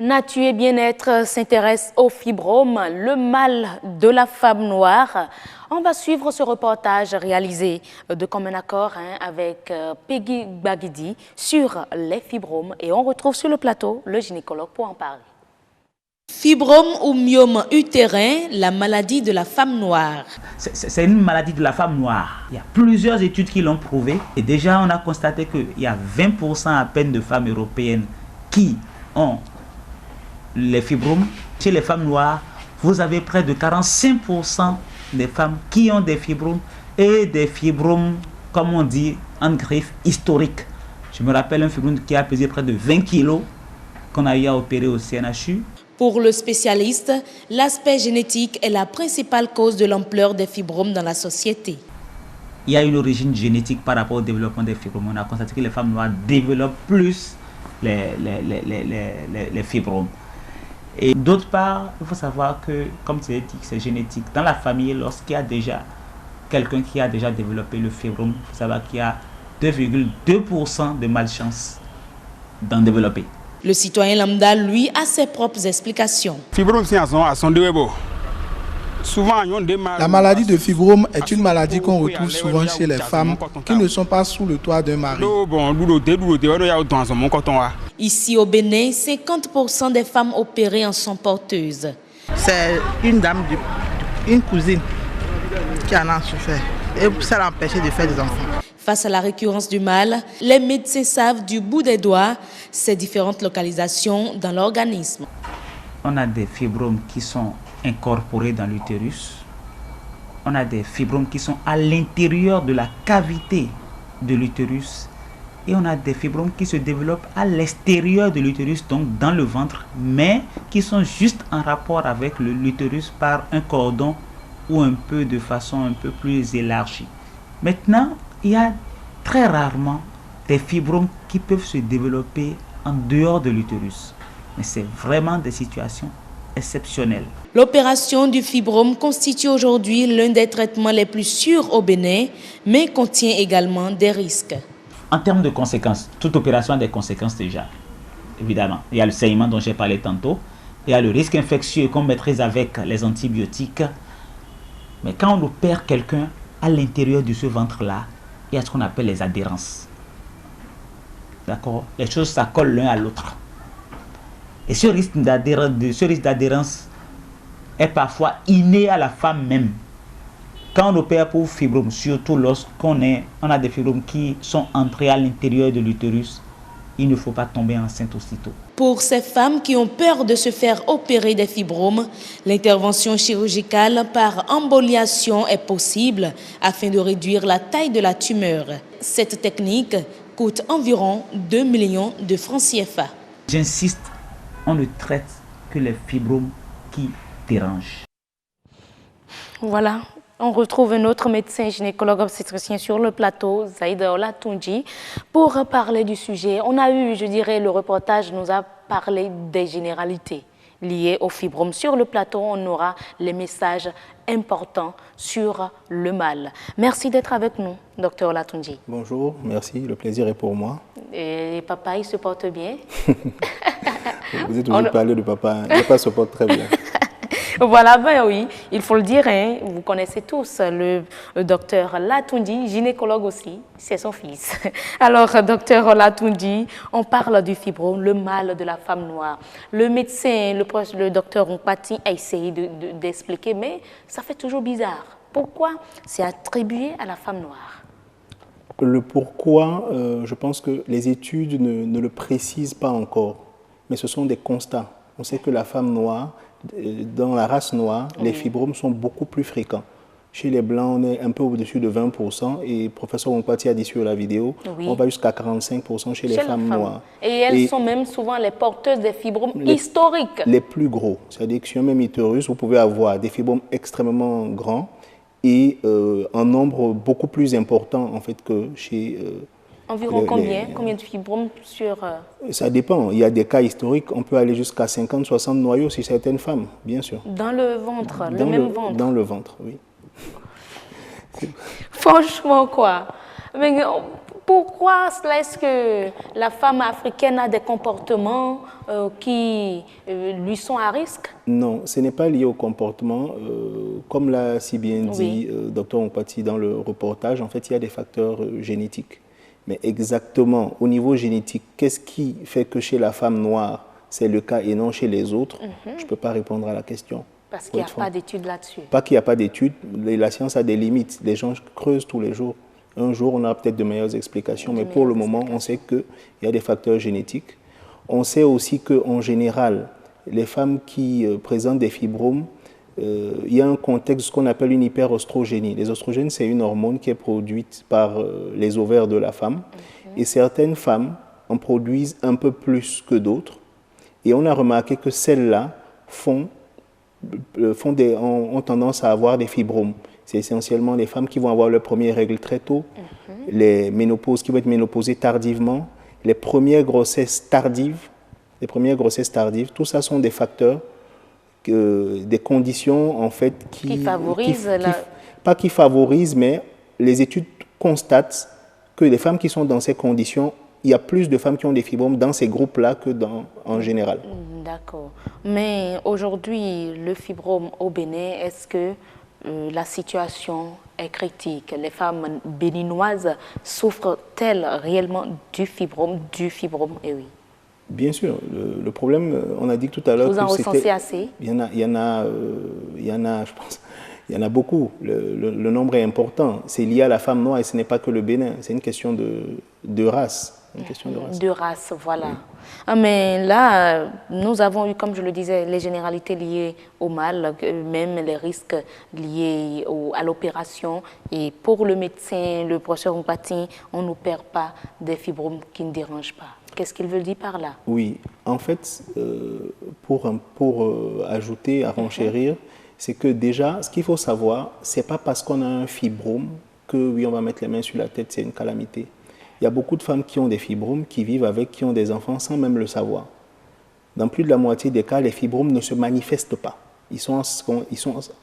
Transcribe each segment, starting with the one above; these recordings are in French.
Nature et bien-être s'intéresse au fibrome, le mal de la femme noire. On va suivre ce reportage réalisé de commun accord avec Peggy Baguidi sur les fibromes et on retrouve sur le plateau le gynécologue pour en parler. Fibrome ou myome utérin, la maladie de la femme noire. C'est une maladie de la femme noire. Il y a plusieurs études qui l'ont prouvé. Et déjà, on a constaté qu'il y a 20% à peine de femmes européennes qui ont les fibromes. Chez les femmes noires, vous avez près de 45% des femmes qui ont des fibromes et des fibromes, comme on dit en griffe, historiques. Je me rappelle un fibrome qui a pesé près de 20 kilos qu'on a eu à opérer au CNHU. Pour le spécialiste, l'aspect génétique est la principale cause de l'ampleur des fibromes dans la société. Il y a une origine génétique par rapport au développement des fibromes. On a constaté que les femmes noires développent plus les fibromes. Et d'autre part, il faut savoir que, comme c'est génétique, dans la famille, lorsqu'il y a déjà quelqu'un qui a déjà développé le fibrome, il faut savoir qu'il y a 2,2% de malchance d'en développer. Le citoyen lambda, lui, a ses propres explications. La maladie de fibrome est une maladie qu'on retrouve souvent chez les femmes qui ne sont pas sous le toit d'un mari. Ici au Bénin, 50% des femmes opérées en sont porteuses. C'est une dame, une cousine qui en a souffert et ça l'a empêché de faire des enfants. Face à la récurrence du mal, les médecins savent du bout des doigts ces différentes localisations dans l'organisme. On a des fibromes qui sont incorporés dans l'utérus. On a des fibromes qui sont à l'intérieur de la cavité de l'utérus. Et on a des fibromes qui se développent à l'extérieur de l'utérus, donc dans le ventre, mais qui sont juste en rapport avec l'utérus par un cordon ou un peu de façon un peu plus élargie. Maintenant, il y a très rarement des fibromes qui peuvent se développer en dehors de l'utérus. Mais c'est vraiment des situations exceptionnelles. L'opération du fibrome constitue aujourd'hui l'un des traitements les plus sûrs au Bénin, mais contient également des risques. En termes de conséquences, toute opération a des conséquences déjà, évidemment. Il y a le saignement dont j'ai parlé tantôt, il y a le risque infectieux qu'on maîtrise avec les antibiotiques. Mais quand on opère quelqu'un à l'intérieur de ce ventre-là, il y a ce qu'on appelle les adhérences. D'accord? Les choses s'accolent l'un à l'autre. Et ce risque d'adhérence est parfois inné à la femme même. Quand on opère pour fibromes, surtout lorsqu'on a des fibromes qui sont entrés à l'intérieur de l'utérus, il ne faut pas tomber enceinte aussitôt. Pour ces femmes qui ont peur de se faire opérer des fibromes, l'intervention chirurgicale par emboliation est possible afin de réduire la taille de la tumeur. Cette technique coûte environ 2 millions de francs CFA. J'insiste, on ne traite que les fibromes qui dérangent. Voilà. On retrouve un autre médecin gynécologue obstétricien sur le plateau, Zaïda Olatunji, pour parler du sujet. On a eu, je dirais, le reportage nous a parlé des généralités liées au fibrome. Sur le plateau, on aura les messages importants sur le mal. Merci d'être avec nous, docteur Olatunji. Bonjour, merci, le plaisir est pour moi. Et papa, il se porte bien? Vous êtes obligé de parler de papa, papa se porte très bien. Voilà, ben oui, il faut le dire, hein, vous connaissez tous le docteur Olatunji, gynécologue aussi, c'est son fils. Alors, docteur Olatunji, on parle du fibrome, le mal de la femme noire. Le médecin, le docteur Ompati a essayé d'expliquer, mais ça fait toujours bizarre. Pourquoi c'est attribué à la femme noire? Le pourquoi, je pense que les études ne le précisent pas encore, mais ce sont des constats. On sait que la femme noire, dans la race noire, les fibromes sont beaucoup plus fréquents. Chez les Blancs, on est un peu au-dessus de 20% et professeur Ompati a dit sur la vidéo, on va jusqu'à 45% chez les femmes noires. Et elles sont même souvent les porteuses des fibromes historiques. Les plus gros, c'est-à-dire que sur un même utérus, vous pouvez avoir des fibromes extrêmement grands et en nombre beaucoup plus important en fait que chez... Environ combien de fibromes sur... Ça dépend. Il y a des cas historiques, on peut aller jusqu'à 50-60 noyaux chez certaines femmes, bien sûr. Dans le ventre, le même ventre? Dans le ventre, oui. Franchement, quoi. Mais pourquoi est-ce que la femme africaine a des comportements qui lui sont à risque? Non, ce n'est pas lié au comportement. Comme l'a si bien dit Dr Ompati dans le reportage, en fait, il y a des facteurs génétiques. Mais exactement, au niveau génétique, qu'est-ce qui fait que chez la femme noire, c'est le cas et non chez les autres? Je ne peux pas répondre à la question. Parce qu'il n'y a pas d'études là-dessus. Pas qu'il n'y a pas d'études, la science a des limites. Les gens creusent tous les jours. Un jour, on aura peut-être de meilleures explications, mais pour le moment, on sait qu'il y a des facteurs génétiques. On sait aussi qu'en général, les femmes qui présentent des fibromes, il y a un contexte, ce qu'on appelle une hyperostrogénie. Les oestrogènes, c'est une hormone qui est produite par les ovaires de la femme. Et certaines femmes en produisent un peu plus que d'autres. Et on a remarqué que celles-là ont tendance à avoir des fibromes. C'est essentiellement les femmes qui vont avoir leurs premières règles très tôt, les ménopauses qui vont être ménopausées tardivement, les premières grossesses tardives, tout ça sont des facteurs, des conditions en fait qui favorisent pas qui favorisent, mais les études constatent que les femmes qui sont dans ces conditions, il y a plus de femmes qui ont des fibromes dans ces groupes-là que en général. D'accord. Mais aujourd'hui, le fibrome au Bénin, est-ce que la situation est critique? Les femmes béninoises souffrent-elles réellement du fibrome? Eh oui. Bien sûr. Le problème, on a dit tout à l'heure que vous en recensez assez? Il y en a, je pense, il y en a beaucoup. Le nombre est important. C'est lié à la femme noire et ce n'est pas que le Bénin. C'est une question de race. De race, voilà. Oui. Mais là, nous avons eu, comme je le disais, les généralités liées au mal, même les risques liés à l'opération. Et pour le médecin, le professeur Ompati, on n'opère pas des fibromes qui ne dérangent pas. Qu'est-ce qu'il veut dire par là? Oui, en fait, pour ajouter, à renchérir, c'est que déjà, ce qu'il faut savoir, ce n'est pas parce qu'on a un fibrome que, oui, on va mettre les mains sur la tête, c'est une calamité. Il y a beaucoup de femmes qui ont des fibromes, qui vivent avec, qui ont des enfants sans même le savoir. Dans plus de la moitié des cas, les fibromes ne se manifestent pas. Ils sont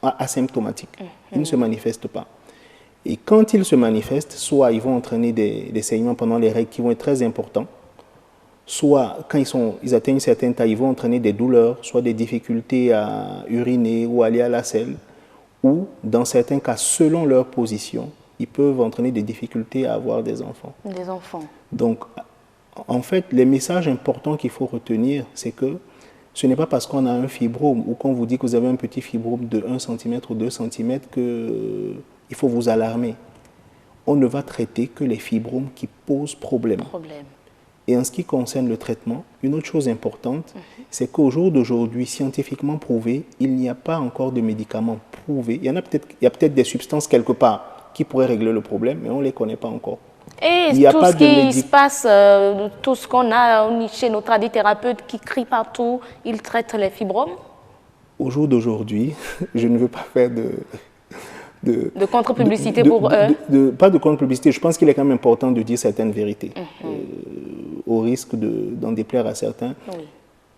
asymptomatiques. Ils ne se manifestent pas. Et quand ils se manifestent, soit ils vont entraîner des saignements pendant les règles qui vont être très importants, soit quand ils atteignent une certaine taille, ils vont entraîner des douleurs, soit des difficultés à uriner ou aller à la selle, ou dans certains cas, selon leur position, ils peuvent entraîner des difficultés à avoir des enfants. Des enfants. Donc, en fait, les messages importants qu'il faut retenir, c'est que ce n'est pas parce qu'on a un fibrome ou qu'on vous dit que vous avez un petit fibrome de 1 cm ou 2 cm qu'il faut vous alarmer. On ne va traiter que les fibromes qui posent problème. Et en ce qui concerne le traitement, une autre chose importante, c'est qu'au jour d'aujourd'hui, scientifiquement prouvé, il n'y a pas encore de médicaments prouvés. Il y a peut-être des substances quelque part qui pourraient régler le problème, mais on ne les connaît pas encore. Et tout ce qui se passe, tout ce qu'on a chez nos tradithérapeutes qui crient partout, ils traitent les fibromes? Au jour d'aujourd'hui, je ne veux pas faire de contre-publicité pour eux? Pas de contre-publicité. Je pense qu'il est quand même important de dire certaines vérités. Au risque d'en déplaire à certains. Oui.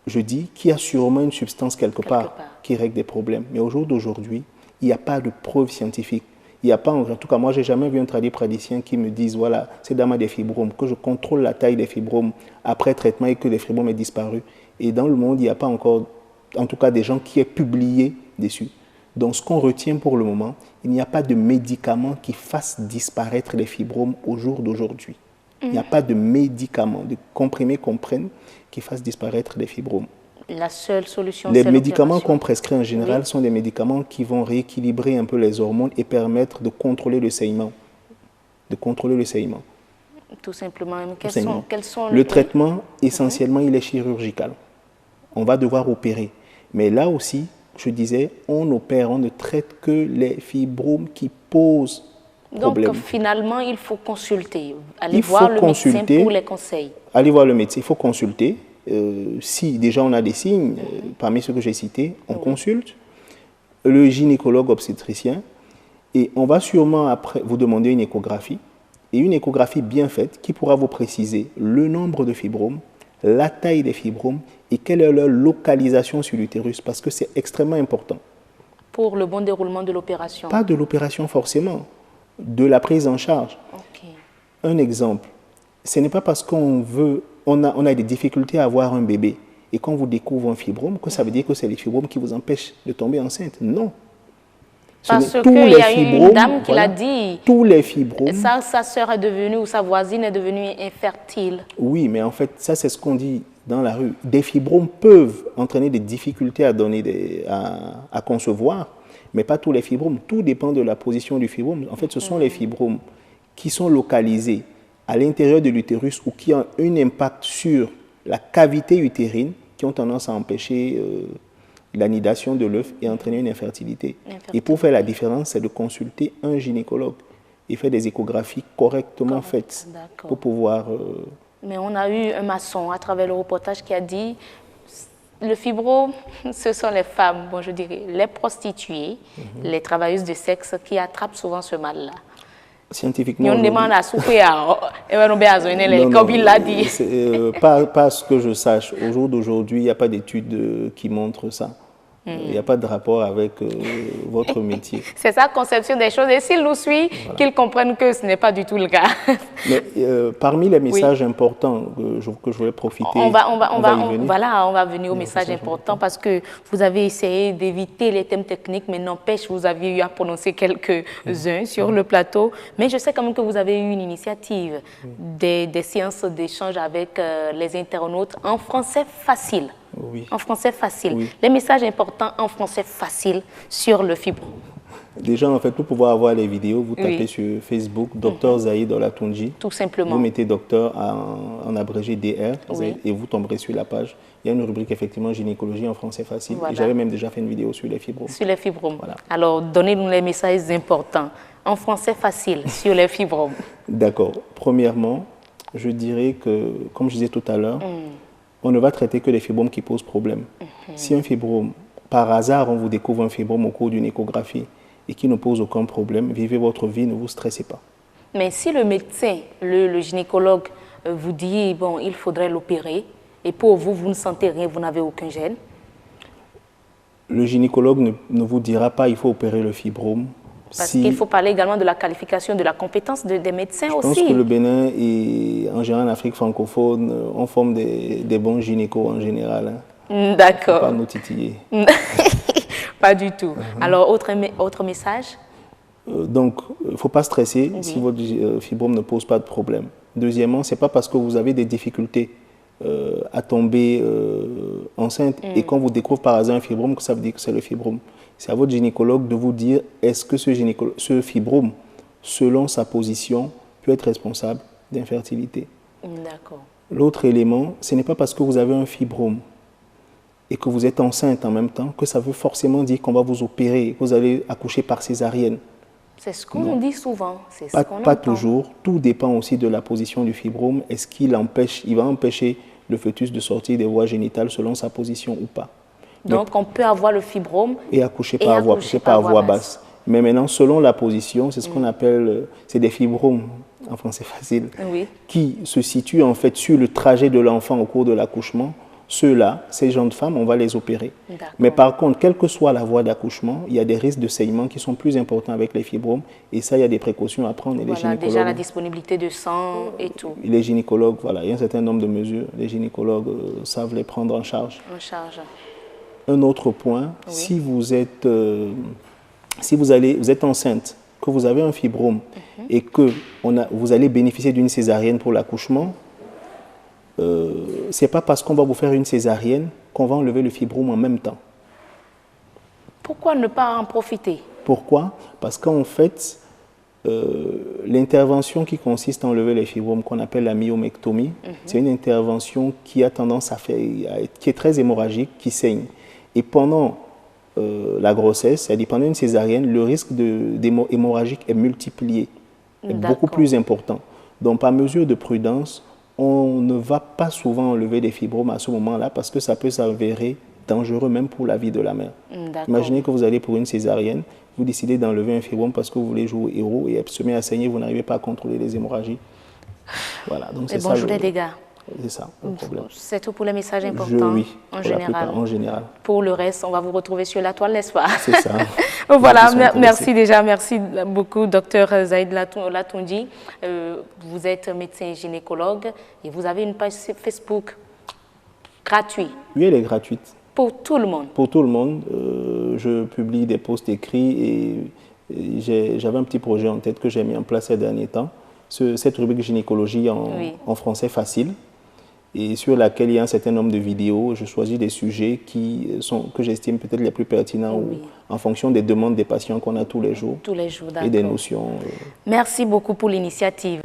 Je dis qu'il y a sûrement une substance quelque part qui règle des problèmes. Mais au jour d'aujourd'hui, il n'y a pas de preuves scientifiques. Il n'y a pas, en tout cas, moi, je n'ai jamais vu un praticien qui me dise, voilà, c'est dame a des fibromes, que je contrôle la taille des fibromes après traitement et que les fibromes aient disparu. Et dans le monde, il n'y a pas encore, en tout cas, des gens qui aient publié dessus. Donc, ce qu'on retient pour le moment, il n'y a pas de médicament qui fasse disparaître les fibromes au jour d'aujourd'hui. Il n'y a pas de médicament, de comprimés qu'on prenne qui fasse disparaître les fibromes. La seule solution, les médicaments qu'on prescrit en général sont des médicaments qui vont rééquilibrer un peu les hormones et permettre de contrôler le saignement. Tout simplement. Quels sont le traitement, essentiellement, il est chirurgical. On va devoir opérer. Mais là aussi, je disais, on opère, on ne traite que les fibromes qui posent problème. Donc, finalement, il faut consulter. Aller voir le médecin pour les conseils. Aller voir le médecin, il faut consulter. Si déjà on a des signes, parmi ceux que j'ai cités, on consulte le gynécologue obstétricien et on va sûrement après vous demander une échographie, et une échographie bien faite qui pourra vous préciser le nombre de fibromes, la taille des fibromes et quelle est leur localisation sur l'utérus, parce que c'est extrêmement important. Pour le bon déroulement de l'opération? Pas de l'opération forcément, de la prise en charge. Un exemple, Ce n'est pas parce qu'on a des difficultés à avoir un bébé et qu'on vous découvre un fibrome que ça veut dire que c'est les fibromes qui vous empêchent de tomber enceinte. Non. Parce qu'il y a une dame qui l'a dit. Tous les fibromes. Sa sœur est devenue, ou sa voisine est devenue infertile. Oui, mais en fait, ça c'est ce qu'on dit dans la rue. Des fibromes peuvent entraîner des difficultés à concevoir, mais pas tous les fibromes. Tout dépend de la position du fibrome. En fait, ce sont les fibromes qui sont localisés à l'intérieur de l'utérus ou qui ont un impact sur la cavité utérine, qui ont tendance à empêcher l'anidation de l'œuf et entraîner une infertilité. Et pour faire la différence, c'est de consulter un gynécologue et faire des échographies correctement faites pour pouvoir... Mais on a eu un maçon à travers le reportage qui a dit le fibrome, ce sont les femmes, bon, je dirais les prostituées, les travailleuses de sexe qui attrapent souvent ce mal-là. Scientifiquement, on demande à souper comme il l'a dit. Pas ce que je sache. Au jour d'aujourd'hui, il n'y a pas d'études qui montrent ça. Il n'y a pas de rapport avec votre métier. C'est sa conception des choses. Et s'il nous suit, qu'il comprenne que ce n'est pas du tout le cas. Mais, parmi les messages importants que je voulais profiter, on va venir aux messages importants parce que vous avez essayé d'éviter les thèmes techniques, mais n'empêche, vous avez eu à prononcer quelques-uns sur le plateau. Mais je sais quand même que vous avez eu une initiative des séances d'échange avec les internautes en français facile. Oui. En français facile. Oui. Les messages importants en français facile sur le fibrome. Déjà, en fait, pour pouvoir avoir les vidéos, vous tapez sur Facebook Dr Zaïd Olatunji. Tout simplement. Vous mettez docteur en abrégé DR et vous tomberez sur la page. Il y a une rubrique effectivement gynécologie en français facile. Voilà. Et j'avais même déjà fait une vidéo sur les fibromes. Sur les fibromes. Voilà. Alors, donnez-nous les messages importants en français facile sur les fibromes. D'accord. Premièrement, je dirais que, comme je disais tout à l'heure, on ne va traiter que les fibromes qui posent problème. Si un fibrome, par hasard, on vous découvre un fibrome au cours d'une échographie et qui ne pose aucun problème, vivez votre vie, ne vous stressez pas. Mais si le médecin, le gynécologue vous dit, bon, il faudrait l'opérer, et pour vous, vous ne sentez rien, vous n'avez aucun gène? Le gynécologue ne vous dira pas il faut opérer le fibrome. Parce qu'il faut parler également de la qualification, de la compétence des médecins aussi. Je pense que le Bénin et en général en Afrique francophone, on forme des bons gynécos en général. Hein. D'accord. Pas nous titiller. Pas du tout. Alors, autre message? Donc, il ne faut pas stresser si votre fibrome ne pose pas de problème. Deuxièmement, ce n'est pas parce que vous avez des difficultés à tomber enceinte et qu'on vous découvre par hasard un fibrome que ça veut dire que c'est le fibrome. C'est à votre gynécologue de vous dire est-ce que ce fibrome, selon sa position, peut être responsable d'infertilité. D'accord. L'autre élément, ce n'est pas parce que vous avez un fibrome et que vous êtes enceinte en même temps que ça veut forcément dire qu'on va vous opérer, que vous allez accoucher par césarienne. C'est ce qu'on dit souvent. Pas toujours. Tout dépend aussi de la position du fibrome. Est-ce qu'il va empêcher le fœtus de sortir des voies génitales selon sa position ou pas? Donc, on peut avoir le fibrome et accoucher par voie basse. Mais maintenant, selon la position, c'est ce qu'on appelle, c'est des fibromes, en français facile, qui se situent en fait sur le trajet de l'enfant au cours de l'accouchement. Ceux-là, ces jeunes femmes, on va les opérer. Mais par contre, quelle que soit la voie d'accouchement, il y a des risques de saignement qui sont plus importants avec les fibromes. Et ça, il y a des précautions à prendre. Et les gynécologues, déjà la disponibilité de sang et tout. Les gynécologues, voilà, il y a un certain nombre de mesures. Les gynécologues savent les prendre en charge. Un autre point, si vous êtes, vous êtes enceinte, que vous avez un fibrome et que vous allez bénéficier d'une césarienne pour l'accouchement, ce n'est pas parce qu'on va vous faire une césarienne qu'on va enlever le fibrome en même temps. Pourquoi ne pas en profiter? Pourquoi? Parce qu'en fait, l'intervention qui consiste à enlever les fibromes, qu'on appelle la myomectomie, c'est une intervention qui a tendance qui est très hémorragique, qui saigne. Et pendant la grossesse, c'est-à-dire pendant une césarienne, le risque hémorragique est multiplié, est beaucoup plus important. Donc, par mesure de prudence, on ne va pas souvent enlever des fibromes à ce moment-là parce que ça peut s'avérer dangereux même pour la vie de la mère. Imaginez que vous allez pour une césarienne, vous décidez d'enlever un fibrome parce que vous voulez jouer au héros et elle se met à saigner, vous n'arrivez pas à contrôler les hémorragies. Voilà, donc c'est ça. Bonjour les dégâts. C'est ça, le problème. C'est tout pour les messages importants oui, en général. En général. Pour le reste, on va vous retrouver sur la toile, n'est-ce pas? C'est ça. Voilà, merci beaucoup, docteur Zaïd Latoundji. Vous êtes médecin gynécologue et vous avez une page Facebook gratuite. Oui, elle est gratuite. Pour tout le monde. Pour tout le monde. Je publie des posts écrits et j'avais un petit projet en tête que j'ai mis en place ces derniers temps. Cette rubrique gynécologie en français facile, et sur laquelle il y a un certain nombre de vidéos. Je choisis des sujets que j'estime peut-être les plus pertinents ou en fonction des demandes des patients qu'on a tous les jours d'accord. Et des notions. Merci beaucoup pour l'initiative.